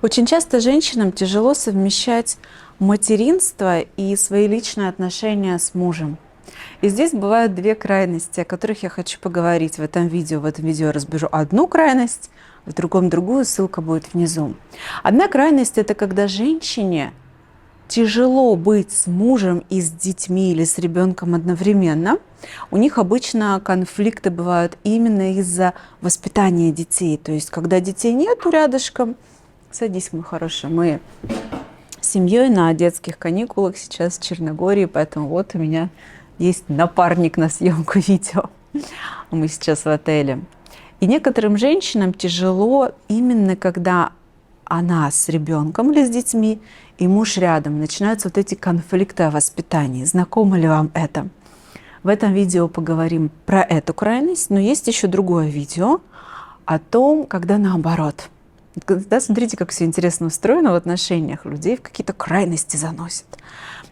Очень часто женщинам тяжело совмещать материнство и свои личные отношения с мужем. И здесь бывают две крайности, о которых я хочу поговорить в этом видео. В этом видео я разберу одну крайность, в другом другую, ссылка будет внизу. Одна крайность – это когда женщине тяжело быть с мужем и с детьми или с ребенком одновременно. У них обычно конфликты бывают именно из-за воспитания детей. То есть, когда детей нету рядышком, садись, мой хороший, мы с семьей на детских каникулах сейчас в Черногории, поэтому вот у меня есть напарник на съемку видео. Мы сейчас в отеле. И некоторым женщинам тяжело именно когда она с ребенком или с детьми, и муж рядом. Начинаются вот эти конфликты о воспитании. Знакомо ли вам это? В этом видео поговорим про эту крайность, но есть еще другое видео о том, когда наоборот. Да, смотрите, как все интересно устроено в отношениях. Людей в какие-то крайности заносят.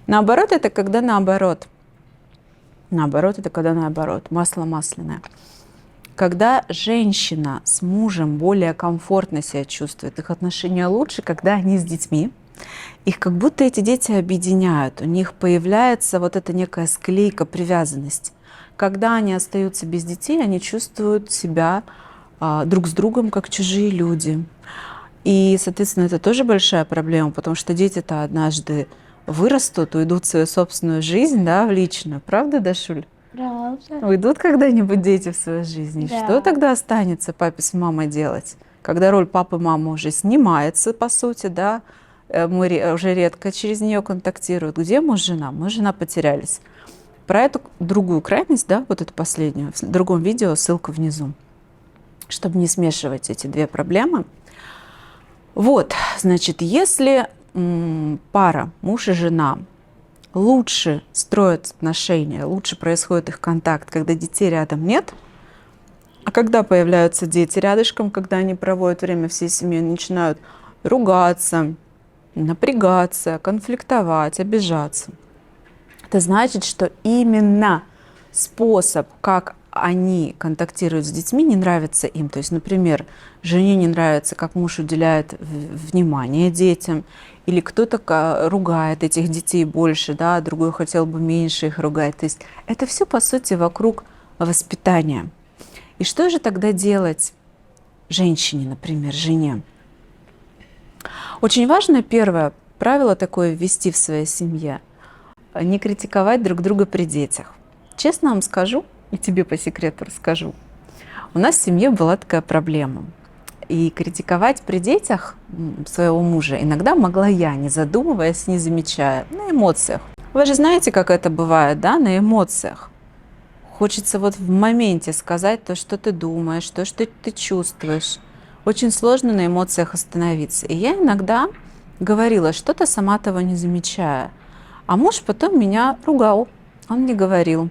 Наоборот, это когда наоборот. Наоборот, это когда наоборот. Масло масляное. Когда женщина с мужем более комфортно себя чувствует, их отношения лучше, когда они с детьми, их как будто эти дети объединяют, у них появляется вот эта некая склейка, привязанность. Когда они остаются без детей, они чувствуют себя друг с другом как чужие люди. И, соответственно, это тоже большая проблема, потому что дети-то однажды вырастут, уйдут в свою собственную жизнь, да, в личную. Правда, Дашуль? Правда. Уйдут когда-нибудь дети в свою жизнь. Да. Что тогда останется папе с мамой делать? Когда роль папы-мамы уже снимается, по сути, да, мы уже редко через нее контактируют. Где муж, жена? Муж, жена потерялись. Про эту другую крайность, да, вот эту последнюю, в другом видео, ссылка внизу, чтобы не смешивать эти две проблемы. Вот, значит, если пара, муж и жена, лучше строят отношения, лучше происходит их контакт, когда детей рядом нет, а когда появляются дети рядышком, когда они проводят время всей семьей, начинают ругаться, напрягаться, конфликтовать, обижаться. Это значит, что именно способ, как они контактируют с детьми, не нравится им. То есть, например, жене не нравится, как муж уделяет внимание детям, или кто-то ругает этих детей больше, да, а другой хотел бы меньше их ругать. То есть это все, по сути, вокруг воспитания. И что же тогда делать женщине, например, жене? Очень важно первое правило такое ввести в своей семье – не критиковать друг друга при детях. Честно вам скажу, и тебе по секрету расскажу, у нас в семье была такая проблема. И критиковать при детях своего мужа иногда могла я, не задумываясь, не замечая, на эмоциях. Вы же знаете, как это бывает, да, на эмоциях. Хочется вот в моменте сказать то, что ты думаешь, то, что ты чувствуешь. Очень сложно на эмоциях остановиться. И я иногда говорила что-то, сама того не замечая. А муж потом меня ругал. Он мне говорил: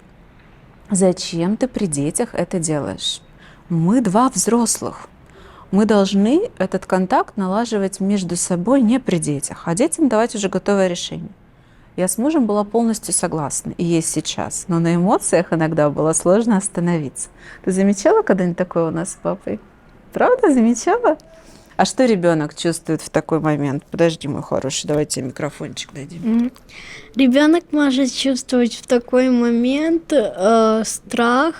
зачем ты при детях это делаешь? Мы два взрослых. Мы должны этот контакт налаживать между собой не при детях, а детям давать уже готовое решение. Я с мужем была полностью согласна, и есть сейчас. Но на эмоциях иногда было сложно остановиться. Ты замечала когда-нибудь такое у нас с папой? Правда, замечала? А что ребенок чувствует в такой момент? Подожди, мой хороший, давайте микрофончик дадим. Ребенок может чувствовать в такой момент страх,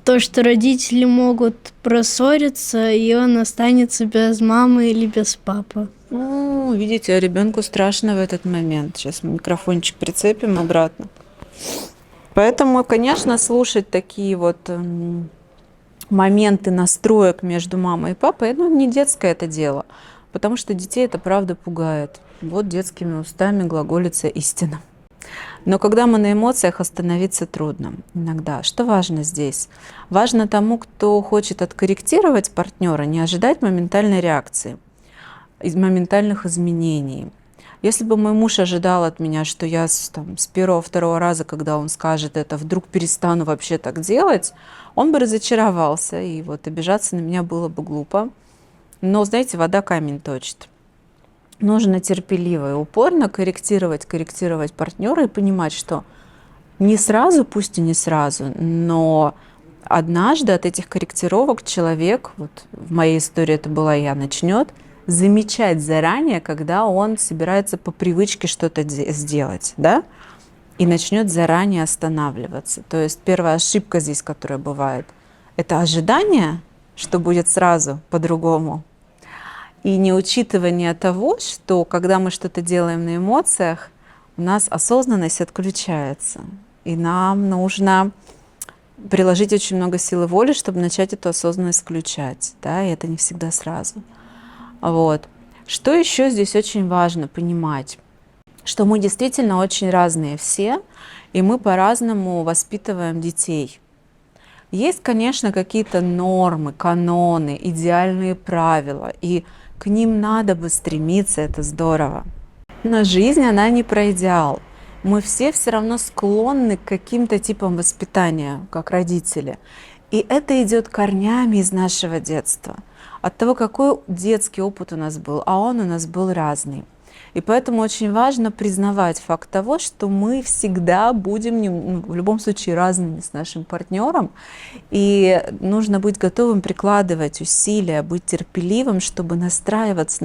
то, что родители могут проссориться, и он останется без мамы или без папы. Видите, ребенку страшно в этот момент. Сейчас мы микрофончик прицепим обратно. Поэтому, конечно, слушать такие вот моменты настроек между мамой и папой, не детское это дело, потому что детей это правда пугает. Вот детскими устами глаголится истина. Но когда мы на эмоциях, остановиться трудно иногда. Что важно здесь? Важно тому, кто хочет откорректировать партнера, не ожидать моментальной реакции, моментальных изменений. Если бы мой муж ожидал от меня, что я с первого-второго раза, когда он скажет это, вдруг перестану вообще так делать, он бы разочаровался, и вот обижаться на меня было бы глупо. Но, знаете, вода камень точит. Нужно терпеливо и упорно корректировать партнера и понимать, что не сразу, пусть и не сразу, но однажды от этих корректировок человек, вот в моей истории это была я, начнет замечать заранее, когда он собирается по привычке что-то сделать, да, и начнет заранее останавливаться. То есть первая ошибка здесь, которая бывает, это ожидание, что будет сразу по-другому, и неучитывание того, что когда мы что-то делаем на эмоциях, у нас осознанность отключается, и нам нужно приложить очень много силы воли, чтобы начать эту осознанность включать, да, и это не всегда сразу. Вот. Что еще здесь очень важно понимать, что мы действительно очень разные все, и мы по-разному воспитываем детей. Есть, конечно, какие-то нормы, каноны, идеальные правила, и к ним надо бы стремиться, это здорово. Но жизнь, она не про идеал. Мы все равно склонны к каким-то типам воспитания, как родители. И это идет корнями из нашего детства, от того, какой детский опыт у нас был, а он у нас был разный. И поэтому очень важно признавать факт того, что мы всегда будем в любом случае разными с нашим партнером, и нужно быть готовым прикладывать усилия, быть терпеливым, чтобы настраиваться,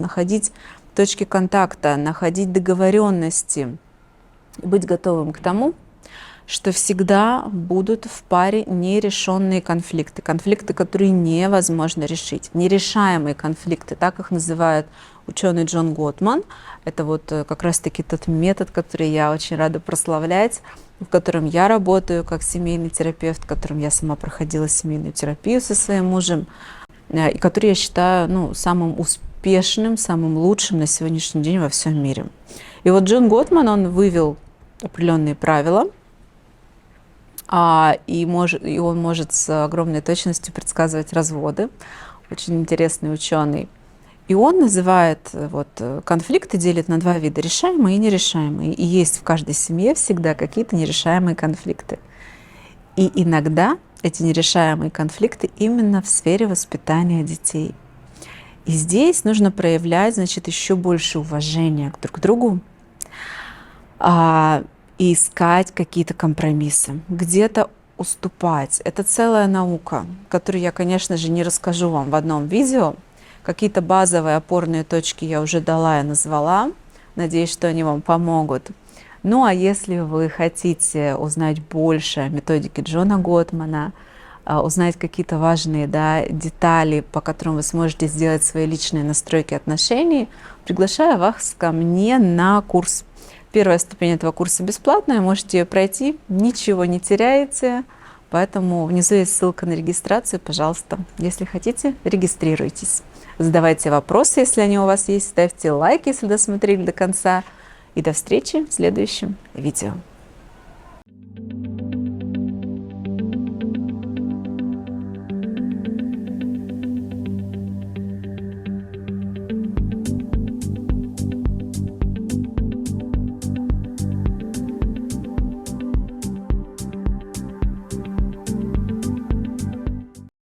находить точки контакта, находить договоренности, быть готовым к тому, что всегда будут в паре нерешенные конфликты, конфликты, которые невозможно решить, нерешаемые конфликты, так их называет ученый Джон Готман. Это вот как раз-таки тот метод, который я очень рада прославлять, в котором я работаю как семейный терапевт, в котором я сама проходила семейную терапию со своим мужем, и который я считаю самым успешным, самым лучшим на сегодняшний день во всем мире. И вот Джон Готман, он вывел определенные правила, и он может с огромной точностью предсказывать разводы. Очень интересный ученый. И он называет конфликты, делит на два вида: решаемые и нерешаемые. И есть в каждой семье всегда какие-то нерешаемые конфликты. И иногда эти нерешаемые конфликты именно в сфере воспитания детей. И здесь нужно проявлять, еще больше уважения друг к другу, и искать какие-то компромиссы, где-то уступать. Это целая наука, которую я, конечно же, не расскажу вам в одном видео. Какие-то базовые опорные точки я уже дала и назвала. Надеюсь, что они вам помогут. Ну а если вы хотите узнать больше о методике Джона Готмана, узнать какие-то важные детали, по которым вы сможете сделать свои личные настройки отношений, приглашаю вас ко мне на курс. Первая ступень этого курса бесплатная, можете ее пройти, ничего не теряете, поэтому внизу есть ссылка на регистрацию, пожалуйста, если хотите, регистрируйтесь. Задавайте вопросы, если они у вас есть, ставьте лайк, если досмотрели до конца, и до встречи в следующем видео.